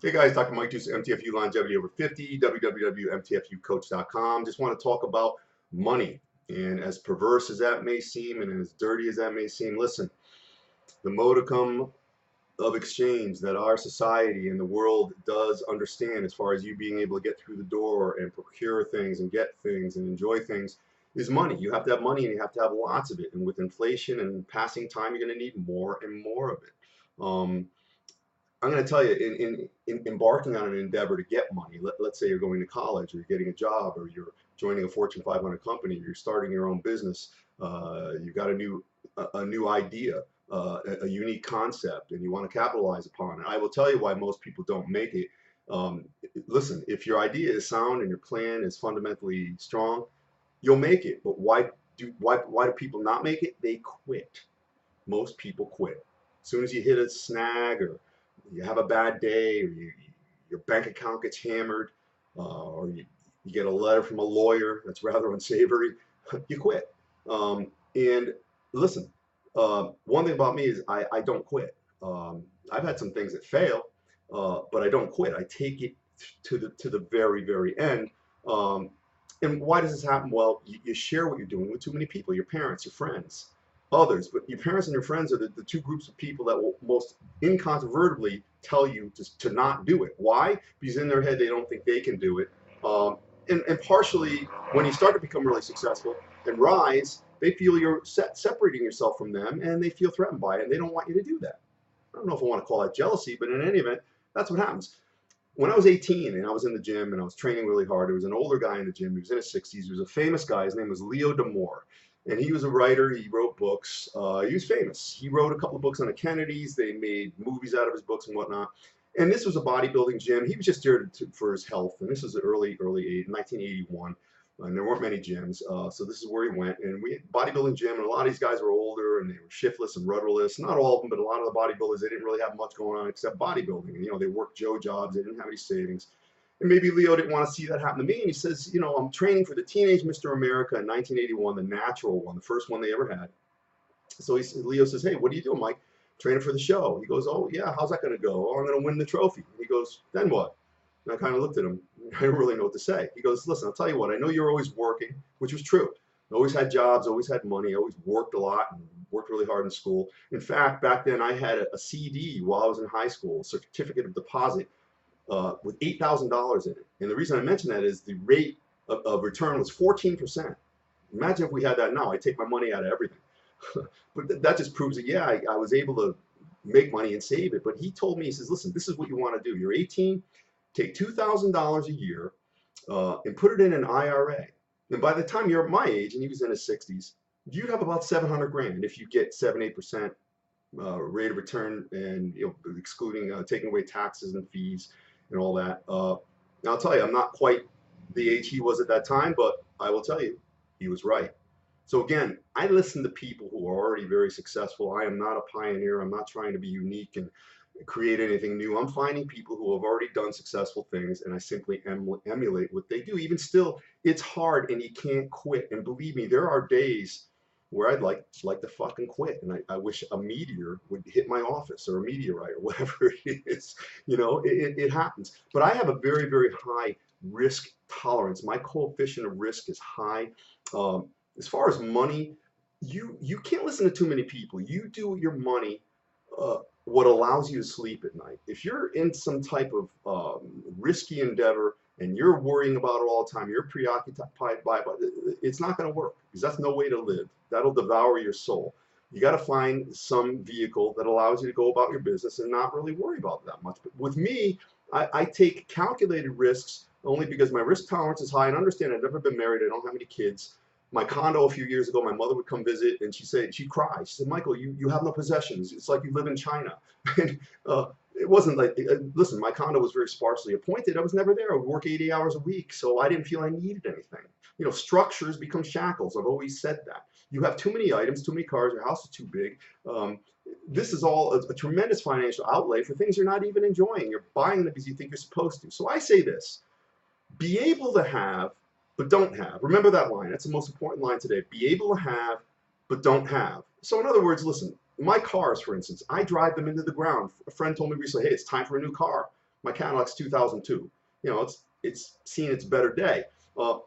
Hey guys, Dr. Mike Deuce, MTFU Longevity Over 50, www.mtfucoach.com. Just want to talk about money. And as perverse as that may seem and as dirty as that may seem, listen, the modicum of exchange that our society and the world does understand as far as you being able to get through the door and procure things and get things and enjoy things is money. You have to have money and you have to have lots of it. And with inflation and passing time, you're going to need more and more of it. I'm going to tell you, in embarking on an endeavor to get money, let's say you're going to college or you're getting a job or you're joining a Fortune 500 company, or you're starting your own business, you've got a new idea, a unique concept, and you want to capitalize upon it. I will tell you why most people don't make it. Um, Listen, if your idea is sound and your plan is fundamentally strong, you'll make it. But why do people not make it? They quit. Most people quit. As soon as you hit a snag or you have a bad day or your bank account gets hammered or you get a letter from a lawyer that's rather unsavory, you quit. And listen, one thing about me is I don't quit. I've had some things that fail, but I don't quit. I take it to the very, very end. Um, and why does this happen? Well, you share what you're doing with too many people, your parents, your friends, others. But your parents and your friends are the two groups of people that will most incontrovertibly tell you to not do it. Why? Because in their head, they don't think they can do it. And partially, when you start to become really successful and rise, they feel you're separating yourself from them and they feel threatened by it and they don't want you to do that. I don't know if I want to call that jealousy, but in any event, that's what happens. When I was 18 and I was in the gym and I was training really hard, there was an older guy in the gym. He was in his 60s. He was a famous guy. His name was Leo D'Amore. And he was a writer. He wrote books. He was famous. He wrote a couple of books on the Kennedys. They made movies out of his books and whatnot. And this was a bodybuilding gym. He was just there for his health. And this was the early 1981. And there weren't many gyms, so this is where he went. And we had bodybuilding gym, and a lot of these guys were older, and they were shiftless and rudderless. Not all of them, but a lot of the bodybuilders, they didn't really have much going on except bodybuilding. And, they worked Joe jobs. They didn't have any savings. And maybe Leo didn't want to see that happen to me. And he says, I'm training for the Teenage Mr. America in 1981, the natural one, the first one they ever had. So Leo says, hey, what are you doing, Mike? Training for the show. He goes, oh, yeah, how's that going to go? Oh, I'm going to win the trophy. And he goes, then what? And I kind of looked at him. I didn't really know what to say. He goes, listen, I'll tell you what. I know you're always working, which was true. I always had jobs, always had money, always worked a lot and worked really hard in school. In fact, back then I had a CD while I was in high school, a certificate of deposit with $8,000 in it. And the reason I mention that is the rate of return was 14%. Imagine if we had that now. I'd take my money out of everything. But that just proves that, yeah, I was able to make money and save it. But he told me, he says, listen, this is what you want to do. You're 18, take $2,000 a year and put it in an IRA. And by the time you're my age, and he was in his 60s, you'd have about 700 grand if you get 7-8% rate of return, and excluding taking away taxes and fees and all that. And I'll tell you, I'm not quite the age he was at that time, but I will tell you, he was right. So again, I listen to people who are already very successful. I am not a pioneer. I'm not trying to be unique and create anything new. I'm finding people who have already done successful things, and I simply emulate what they do. Even still, it's hard, and you can't quit. And believe me, there are days where I'd like to fucking quit, and I wish a meteor would hit my office or a meteorite or whatever it is. It happens. But I have a very, very high risk tolerance. My coefficient of risk is high. As far as money, you can't listen to too many people. You do your money what allows you to sleep at night. If you're in some type of risky endeavor and you're worrying about it all the time, you're preoccupied by it, it's not going to work, because that's no way to live. That'll devour your soul. You got to find some vehicle that allows you to go about your business and not really worry about that much. But with me, I take calculated risks only because my risk tolerance is high. And understand, I've never been married. I don't have any kids. My condo a few years ago, my mother would come visit, and she'd cry. She said, Michael, you have no possessions. It's like you live in China. And it wasn't like, listen, my condo was very sparsely appointed. I was never there. I would work 80 hours a week, so I didn't feel I needed anything. Structures become shackles. I've always said that. You have too many items, too many cars, your house is too big. This is all a tremendous financial outlay for things you're not even enjoying. You're buying them because you think you're supposed to. So I say this, be able to have, but don't have. Remember that line. That's the most important line today. Be able to have, but don't have. So in other words, listen, my cars, for instance, I drive them into the ground. A friend told me recently, hey, it's time for a new car. My Cadillac's 2002. You know, it's seen its better day.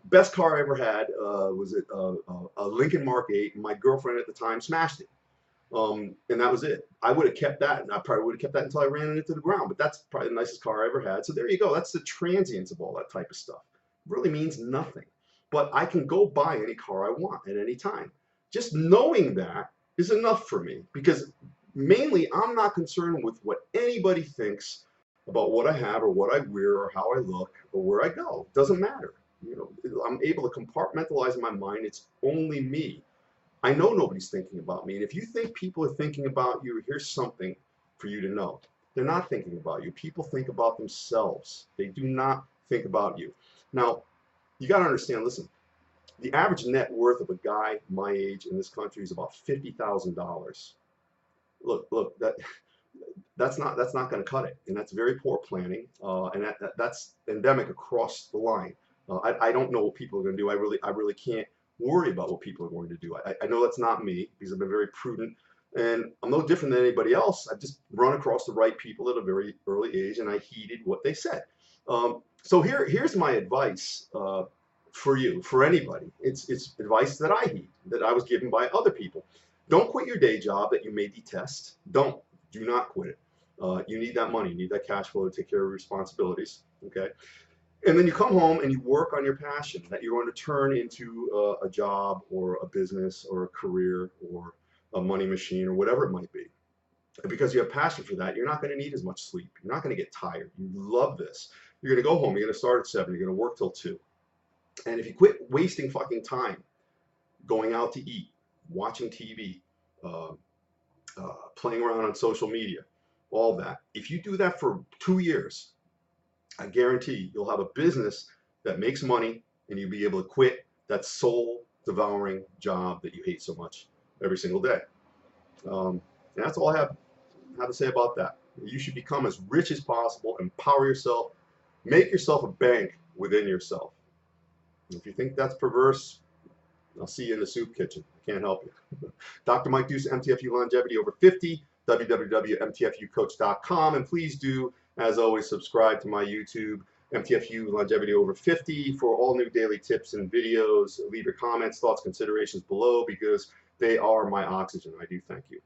Best car I ever had was a Lincoln Mark 8, and my girlfriend at the time smashed it. And that was it. I would have kept that, and I probably would have kept that until I ran it into the ground. But that's probably the nicest car I ever had. So there you go. That's the transience of all that type of stuff. It really means nothing. But I can go buy any car I want at any time. Just knowing that is enough for me, because mainly I'm not concerned with what anybody thinks about what I have or what I wear or how I look or where I go. It doesn't matter. You know, I'm able to compartmentalize in my mind. It's only me. I know nobody's thinking about me. And if you think people are thinking about you, here's something for you to know. They're not thinking about you. People think about themselves. They do not think about you. Now, you got to understand, listen, the average net worth of a guy my age in this country is about $50,000. Look, that's not going to cut it, and that's very poor planning, and that's endemic across the line. I don't know what people are going to do. I really can't worry about what people are going to do. I know that's not me, because I've been very prudent, and I'm no different than anybody else. I've just run across the right people at a very early age, and I heeded what they said. So here's my advice for you, for anybody. It's advice that I heed, that I was given by other people. Don't quit your day job that you may detest. Do not quit it. You need that money, you need that cash flow to take care of your responsibilities. Okay. And then you come home and you work on your passion that you're going to turn into a job or a business or a career or a money machine or whatever it might be. And because you have passion for that, you're not going to need as much sleep. You're not going to get tired. You love this. You're going to go home. You're going to start at 7. You're going to work till 2. And if you quit wasting fucking time going out to eat, watching TV, playing around on social media, all that, if you do that for 2 years, I guarantee you'll have a business that makes money, and you'll be able to quit that soul-devouring job that you hate so much every single day. And that's all I have to say about that. You should become as rich as possible, empower yourself, make yourself a bank within yourself. And if you think that's perverse, I'll see you in the soup kitchen. I can't help you. Dr. Mike Deuce, MTFU Longevity Over 50, www.mtfucoach.com. And please do, as always, subscribe to my YouTube, MTFU Longevity Over 50, for all new daily tips and videos. Leave your comments, thoughts, considerations below, because they are my oxygen. I do thank you.